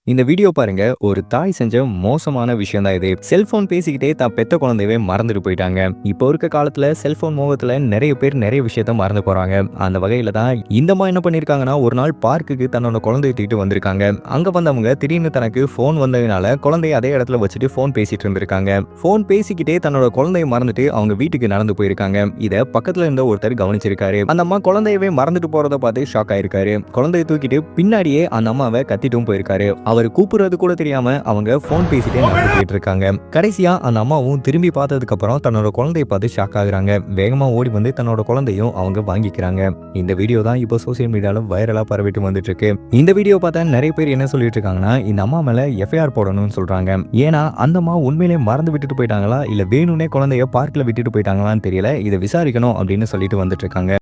இந்த வீடியோ பாருங்க. ஒரு தாய் செஞ்ச மோசமான விஷயம் தான் இது. செல்போன் பேசிக்கிட்டே தான் பெத்த குழந்தையவே மறந்துட்டு போயிட்டாங்க. இப்போ இருக்க காலத்துல செல்போன் மோகத்துல நிறைய பேர் நிறைய விஷயத்த மறந்து போறாங்க. அந்த வகையில தான் இந்தமா என்ன பண்ணிருக்காங்கன்னா, ஒரு நாள் பார்க்குக்கு தன்னோட குழந்தையை தூக்கிட்டு வந்திருக்காங்க. அங்க வந்தவங்க திடீர்னு தனக்கு போன் வந்ததுனால குழந்தைய அதே இடத்துல வச்சுட்டு போன் பேசிட்டு இருந்திருக்காங்க. போன் பேசிக்கிட்டே தன்னோட குழந்தைய மறந்துட்டு அவங்க வீட்டுக்கு நடந்து போயிருக்காங்க. இத பக்கத்துல இருந்த ஒருத்தர் கவனிச்சிருக்காரு. அந்த அம்மா குழந்தையவே மறந்துட்டு போறத பார்த்து ஷாக் ஆயிருக்காரு. குழந்தைய தூக்கிட்டு பின்னாடியே அந்த அம்மாவை கத்திட்டும் போயிருக்காரு. அவர் கூப்பிடுறது கூட தெரியாம அவங்க போன் பேசிட்டே நடந்துட்டு இருக்காங்க. கடைசியா அந்த அம்மாவும் திரும்பி பார்த்ததுக்கு அப்புறம் தன்னோட குழந்தையை பார்த்து ஷாக் ஆகுறாங்க. வேகமா ஓடி வந்து தன்னோட குழந்தையும் அவங்க வாங்கிக்கிறாங்க. இந்த வீடியோ தான் இப்போ சோசியல் மீடியால வைரலா பரவிட்டு வந்துட்டு இருக்கு. இந்த வீடியோ பார்த்தா நிறைய பேர் என்ன சொல்லிட்டு இருக்காங்கன்னா, இந்த அம்மா மேல எஃப்ஐஆர் போடணும்னு சொல்றாங்க. ஏன்னா அந்த அம்மா உண்மையிலே மறந்து விட்டுட்டு போயிட்டாங்களா இல்ல வேணும்னே குழந்தைய பார்க்ல விட்டுட்டு போயிட்டாங்களான்னு தெரியல. இதை விசாரிக்கணும் அப்படின்னு சொல்லிட்டு வந்துட்டு இருக்காங்க.